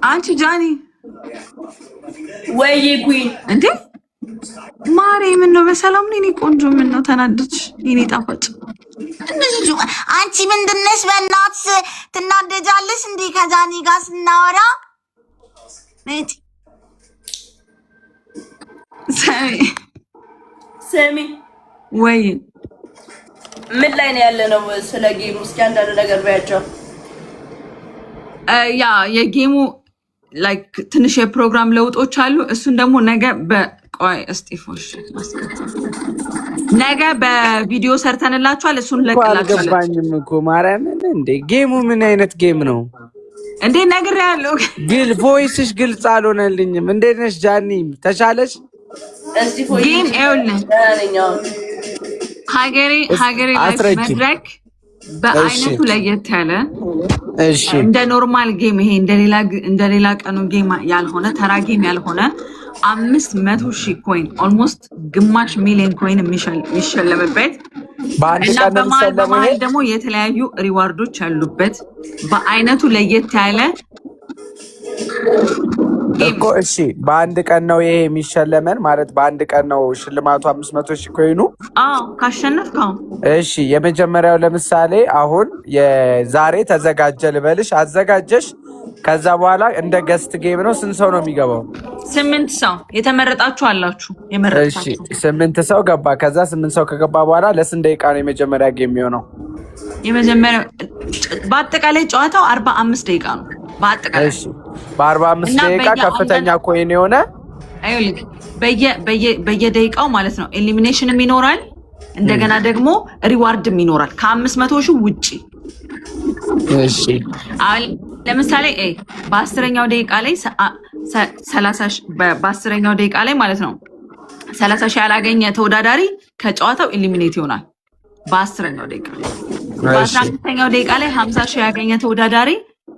አንቺ ጃኒ ወይ ኩይ እንዴ ማሬ ምን ነው በሰላም ነኝ? እኔ ቆንጆ ምን ነው ተናደች? የኔ ጣፋጭ አንቺ ምንድነሽ? በእናትሽ ትናደጃለሽ እንዴ? ከጃኒ ጋር ስናወራ ሰሚ ወይ ምን ላይ ነው ያለ ነው? ስለ ጌሙ እስኪ አንዳንድ ነገር ባያቸው። ያ የጌሙ ላይክ ትንሽ የፕሮግራም ለውጦች አሉ። እሱን ደግሞ ነገ በቆይ እስጢፎሽ ነገ በቪዲዮ ሰርተንላችኋል። እሱን ለቅላችኋል። አልገባኝም እኮ ማርያምን። እንዴ ጌሙ ምን አይነት ጌም ነው እንዴ? ነግሬያለሁ፣ ግን ቮይስሽ ግልጽ አልሆነልኝም። እንዴት ነሽ ጃኒ? ተሻለሽ? ጌም ይኸውልህ ሀገሬ ላይ መድረክ በአይነቱ ለየት ያለ እንደ ኖርማል ጌም ይሄ እንደሌላ ቀኑ ጌም ያልሆነ ተራ ጌም ያልሆነ 500,000 ኮይን ኦልሞስት ግማሽ ሚሊዮን ኮይን የሚሸለምበት እና በመሀል ደግሞ የተለያዩ ሪዋርዶች ያሉበት በአይነቱ ለየት ያለ እኮ። እሺ በአንድ ቀን ነው ይሄ የሚሸለመን ማለት በአንድ ቀን ነው ሽልማቱ 500,000 ኮይኑ? አዎ ካሸነፍከው። እሺ የመጀመሪያው ለምሳሌ አሁን የዛሬ ተዘጋጀ ልበልሽ፣ አዘጋጀሽ። ከዛ በኋላ እንደ ገስት ጌም ነው። ስንት ሰው ነው የሚገባው? 8 ሰው የተመረጣችሁ አላችሁ። እሺ 8 ሰው ገባ። ከዛ 8 ሰው ከገባ በኋላ ለስንት ደቂቃ ነው የመጀመሪያ ጌም የሚሆነው? የመጀመሪያ በአጠቃላይ ጨዋታው 45 ደቂቃ ነው። በአጠቃላይ እሺ በ45 ደቂቃ ከፍተኛ ኮይን የሆነ በየደቂቃው ማለት ነው ኤሊሚኔሽንም ይኖራል። እንደገና ደግሞ ሪዋርድም ይኖራል ከ500,000 ውጪ። እሺ ለምሳሌ በ10ኛው ደቂቃ ላይ 30 ደቂቃ ላይ ማለት ነው 30,000 ያላገኘ ተወዳዳሪ ከጨዋታው ኤሊሚኔት ይሆናል። በ10ኛው ደቂቃ በ15ኛው ደቂቃ ላይ 50,000 ያገኘ ተወዳዳሪ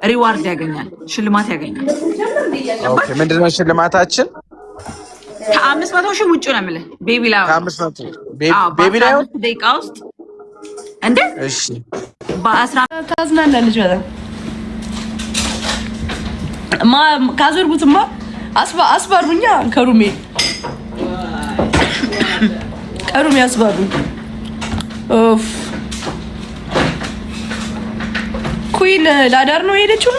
ሪዋርድ ያገኛል፣ ሽልማት ያገኛል። ኦኬ ምንድነው ሽልማታችን? ከ500,000 ውጪ ነው የምልህ። ቤቢ ላይ ቤቢ ላይ ደቂቃ ውስጥ እንዴ? እሺ ታዝናናለች በጣም ካዞርኩትማ አስባሩኛ ከሩሜ አስባሩኝ። ኦፍ ኩይን ላዳር ነው የሄደችው።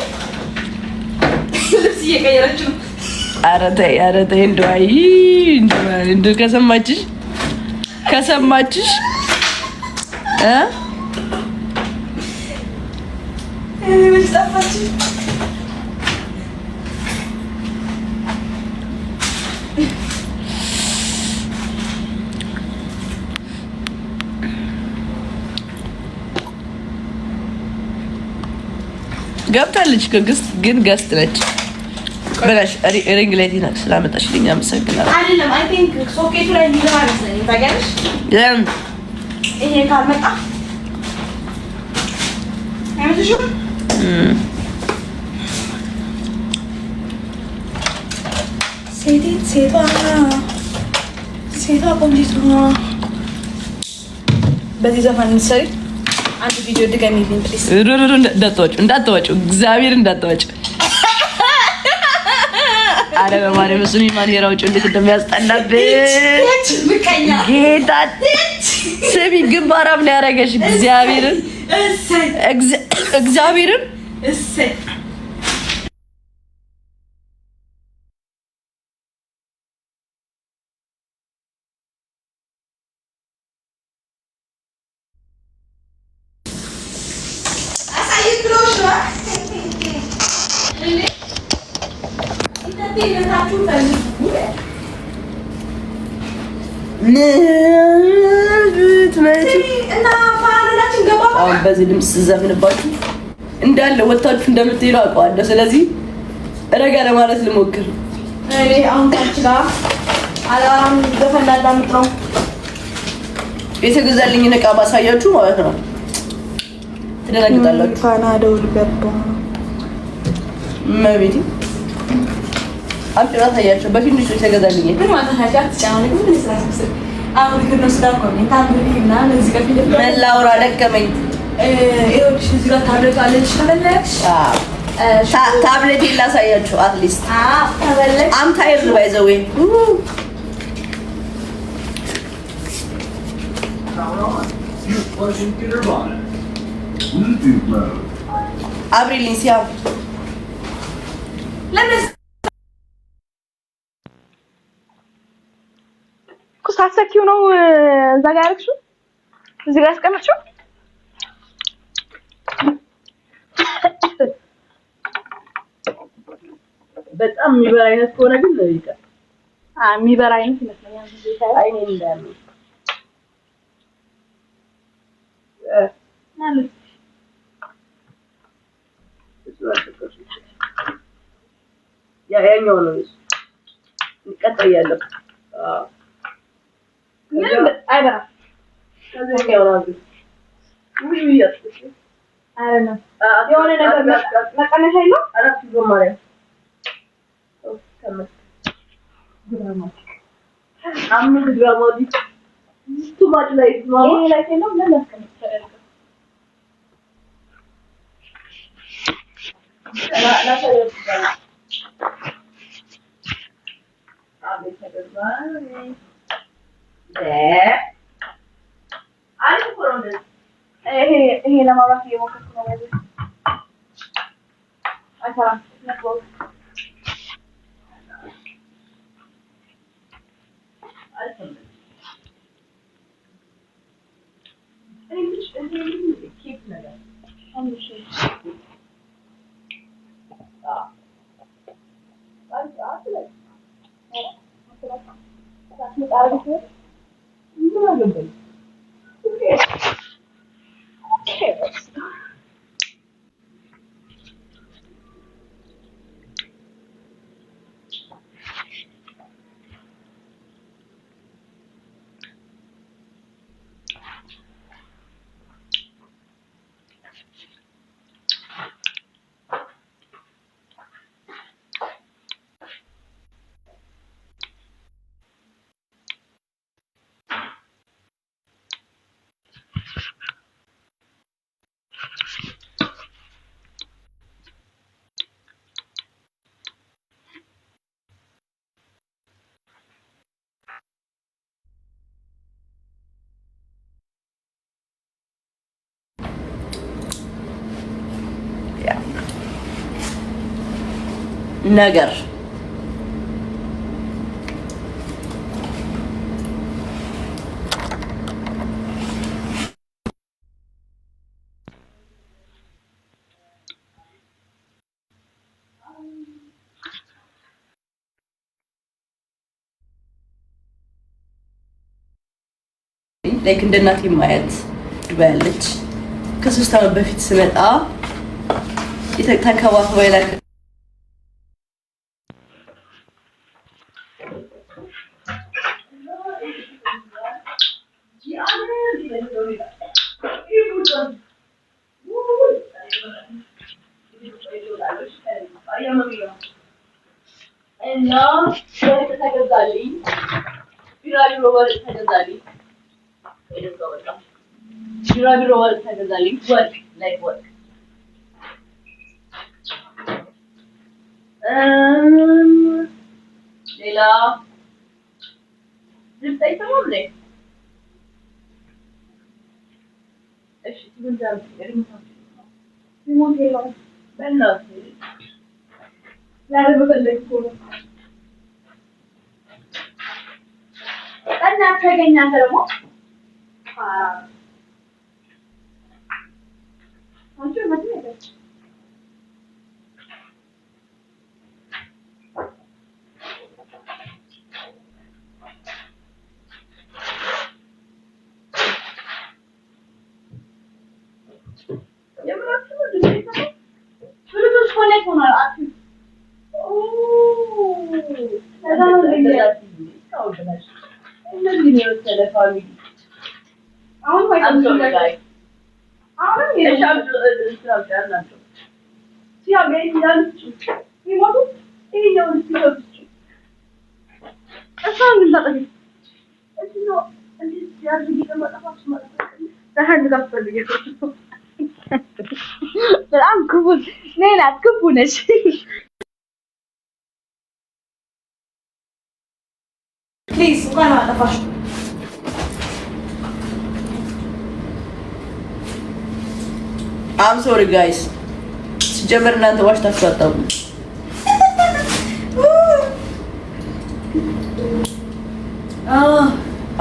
ልብስ እየቀየረች ነው። ኧረ ተይ እንደው ከሰማችሽ ገብታለች ግን ገስት ነች በላሽ። ሪንግ ላይ ዲና ስላመጣሽልኝ አመሰግናለሁ። አይደለም አይ ቲንክ ሶኬቱ ላይ ሊገባ አይመስለኝም። ታውቂያለሽ ይሄ ካልመጣ አይመስልሽም? ሴቷ ቆንጆ በዚህ ዘፈን ሰሪ አንድ ቪዲዮ ድገሚልኝ ፕሊዝ። እንዳትወጪው እግዚአብሔር እንዳትወጪው። አረ በማርያም እሱን ማንሄራዎቹ እንዴት እንደሚያስጠላብኝ ጌታ ስሚ ግንባራም ነው ያደረገሽ። እግዚአብሔርን አሁን በዚህ ድምፅ ስዘፍንባችሁ እንዳለ ወታችሁ እንደምትሄዱ አውቀዋለሁ። ስለዚህ ረጋ ለማለት ልሞክር። አሁን ታች ጋር አላም ዘፈን ላዳምጥ ነው የተገዛልኝን ዕቃ ባሳያችሁ ማለት ነው። ትደነግጣላችሁ። ፓናዶል ገባ መቤቴ አጥራ ታያችሁ። በፊንዲሽ የተገዛልኝ ምን ማለት ነው? አትጫወት ግን ስለሰሰ አሁን ግን ነው ስዳቆኝ ታምሪና ለዚህ ከፊል መላውራ ደከመኝ። ይኸውልሽ እዚህ ጋር ታደርጋለች ተመለሽ ታብሌት ላሳያችሁ አትሊስት አም ታይርድ ባይ ዘ ዌይ አብሪልኝ ሲያም ለምን ኩሳሰኪው ነው እዛ ጋር ያልኩሽ እዚህ ጋር አስቀምጪው በጣም የሚበራ አይነት ከሆነ ግን ይቀር የሚበራ አይነት ይመስለኛል አይኔ እንዳለ ያኛው ነው ይቀጥል ያለው ምን አይበራ ከዚህ ጋር ነው ውይ ያጥሽ አይደለ የሆነ ነገር መቀነሻ የለው አራት ጎማሪያ አምስት ግራም too much light mama ይሄ ላይ ነው ምን አስቀምጣለሁ لا لا አቤት ተገባኝ አሪፍ ኮሮንደ ይሄ ለማውራት እየሞከርኩ ነው ማለት አይሰራም ነበር ነገር ላይክ እንደ እናቴ ማየት ዱባይ ያለች ከ3 ዓመት በፊት ስመጣ የተንከባከበ ላይ ሌላ ልብስ አይተማም ላይ እሺ ምን ሪሞት የለውም በእናትህ ላልበለኝ እኮ ነው እና ተገኛ ደግሞ አንቺ ምን ነበር በጣም ክፉ ነናት፣ ክፉ ነሽ። ፕሊዝ እንኳን አጠፋሽ። አም ሶሪ ጋይስ። ሲጀመር እናንተ ዋሽታችሁ አታውቁም።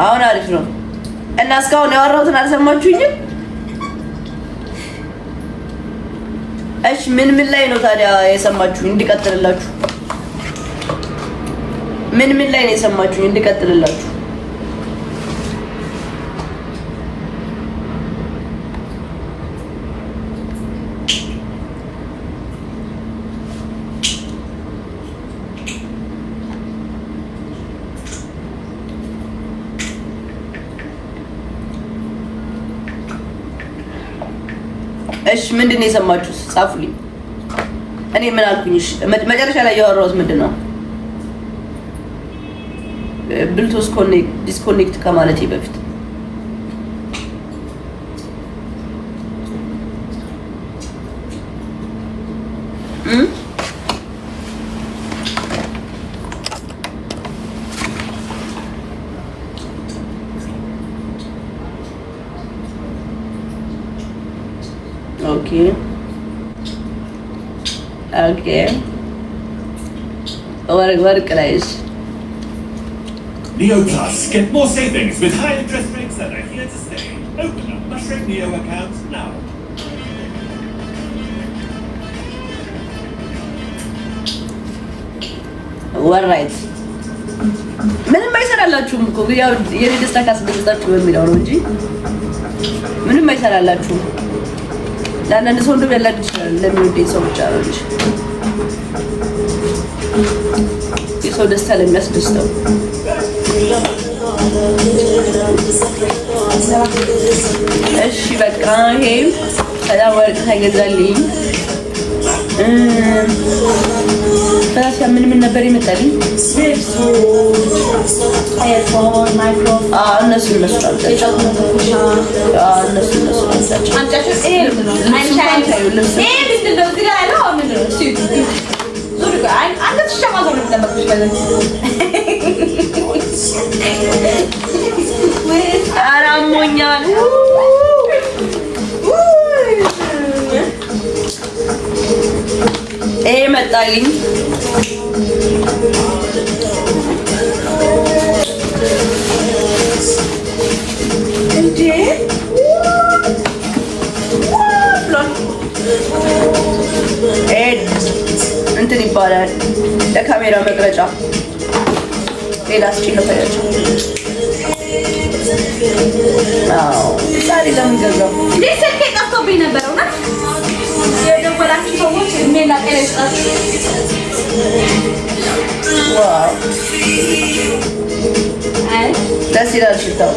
አሁን አሪፍ ነው እና እስካሁን ያወራሁትን አልሰማችሁኝም? እሺ ምን ላይ ነው ታዲያ የሰማችሁኝ እንድቀጥልላችሁ? ምን ላይ ነው የሰማችሁኝ እንድቀጥልላችሁ? እሺ ምንድን ነው የሰማችሁት? ጻፉልኝ። እኔ ምን አልኩኝ? እሺ መጨረሻ ላይ ያወራሁት ምንድን ነው? ብሉቱዝ ዲስኮኔክት ከማለቴ በፊት ኦኬ ወርቅ ላይስ Neo Plus, get more savings with high interest rates that are here to stay. Open a Mushroom Neo account now. ወራይት ምንም አይሰራላችሁም እኮ ያው የኔ ደስታ ካስደስታችሁ በሚለው ነው እንጂ ምንም አይሰራላችሁም። ለአንዳንድ ሰው እንደው ያላድ ይችላል፣ ለሚወደኝ ሰው ብቻ ነው እንጂ የሰው ደስታ ለሚያስደስተው። እሺ በቃ ይሄ ከዛ ወርቅ ተገዛልኝ። ታዲያ ምን ነበር የመጣልኝ? እነሱ ኧረ አሞኛል። ይሄ መጣልኝ። እንዴ እንትን ይባላል ለካሜራ መቅረጫ። ሌላ እስኪ ከፈያቸው ዛሬ ለምን ገዛው? እንዴ ስልኬ ጠፍቶብኝ ነበር እና የደወላችሁ ሰዎች ሜላ ቀለጻችሁ። ዋው ደስ ይላል ሽታው።